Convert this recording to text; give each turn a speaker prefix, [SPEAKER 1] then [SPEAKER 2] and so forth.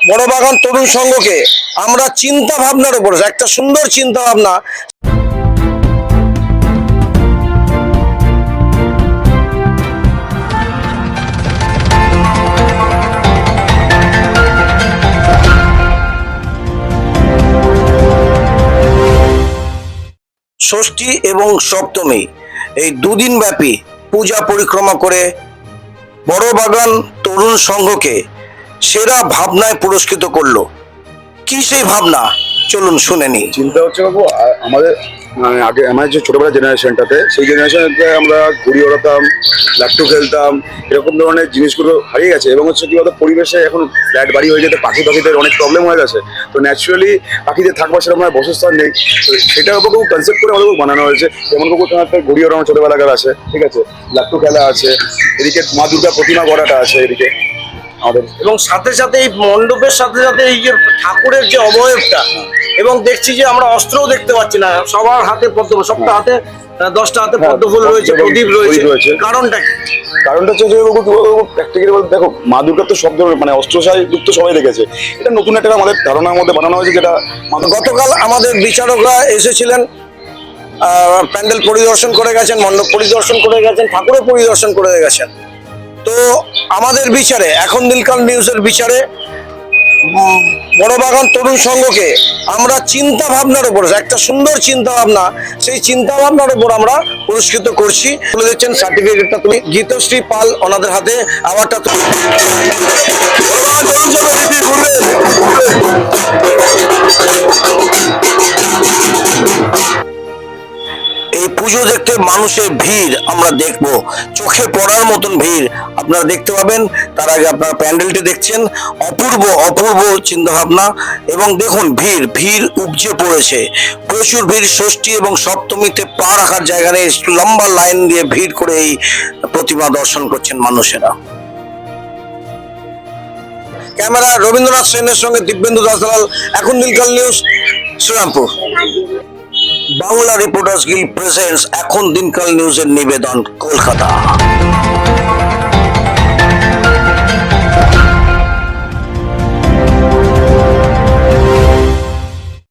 [SPEAKER 1] বড় বাগান তরুণ সংঘকে আমরা চিন্তা ভাবনার উপর একটা সুন্দর চিন্তা ভাবনা ষষ্ঠী এবং সপ্তমী এই দুদিন ব্যাপী পূজা পরিক্রমা করে বড় বাগান তরুণ সংঘকে সেরা ভাবনায় পুরস্কৃত করলো। কি সেই ভাবনা, চলুন শুনে নিই।
[SPEAKER 2] চিন্তা হচ্ছে বাবু, আমাদের মানে আগে আমাদের যে ছোটবেলার জেনারেশনটাতে, সেই জেনারেশনটাতে আমরা ঘুড়ি ওড়াতাম, লাট্টু খেলতাম, এরকম ধরনের জিনিসগুলো হারিয়ে গেছে। এবং হচ্ছে কি বলতো, পরিবেশে এখন ফ্ল্যাট বাড়ি হয়ে যেতে পাখিদের অনেক প্রবলেম হয়ে গেছে। তো ন্যাচুরালি পাখিদের থাকবার সেরকম বসস্থান নেই। তো সেটার উপর খুব কনসেপ্ট করে আমাদের বানানো হয়েছে। যেমন তোমার ঘুড়ি ওড়ানো ছোটবেলাকার আছে, ঠিক আছে, লাট্টু খেলা আছে, এদিকে মা দুর্গা প্রতিমা গড়াটা আছে এদিকে আমাদের।
[SPEAKER 1] এবং সাথে সাথে এই মণ্ডপের সাথে সাথে এই যে ঠাকুরের যে অবয়বটা, এবং দেখছি যে আমরা অস্ত্রও দেখতে পাচ্ছি না, সবার হাতে পদ্ম, সবটা হাতে 10টা হাতে পদ্ম ফুল রয়েছে, প্রদীপ রয়েছে। কারণটা কি?
[SPEAKER 2] কারণটা হচ্ছে যে প্র্যাকটিক্যালি বলতে দেখো, মা দুর্গার তো সব ধরনের মানে অস্ত্রশালী যুক্ত সবাই দেখেছে। এটা নতুন একটা আমাদের ধারণার মধ্যে বানানো হয়েছে, যেটা
[SPEAKER 1] গতকাল আমাদের বিচারকরা এসেছিলেন, প্যান্ডেল পরিদর্শন করে গেছেন, মণ্ডপ পরিদর্শন করে গেছেন, ঠাকুরের পরিদর্শন করে গেছেন। তো আমাদের বিচারে, এখন দিনকাল নিউজের বিচারে বড় বাগান তরুণ সংঘকে আমরা চিন্তা ভাবনার উপর একটা সুন্দর চিন্তা ভাবনা, সেই চিন্তা ভাবনার উপর আমরা পুরস্কৃত করছি। তুলে দিচ্ছেন সার্টিফিকেটটা তুমি গীতশ্রী পাল, ওনাদের হাতে অ্যাওয়ার্ডটা তুলে। এই পুজো দেখতে মানুষের ভিড় আমরা দেখব, চোখে পড়ার মতন ভিড় আপনারা দেখতে পাবেন। তার আগে আপনারা প্যান্ডেলটি দেখছেন, অপূর্ব অপূর্ব চিন্তা ভাবনা। এবং দেখুন ভিড় উপচে পড়েছে, প্রচুর ভিড়। ষষ্ঠী এবং সপ্তমীতে পা রাখার জায়গা নেই, লম্বা লাইন দিয়ে ভিড় করে এই প্রতিমা দর্শন করছেন মানুষেরা। ক্যামেরা রবীন্দ্রনাথ সেনের সঙ্গে Dibyendu Daslal, Ekhon Dinkal news, Shrirampur. Bangla reporters guild presents Ekhon Dinkal নিউজের নিবেদন, কলকাতা।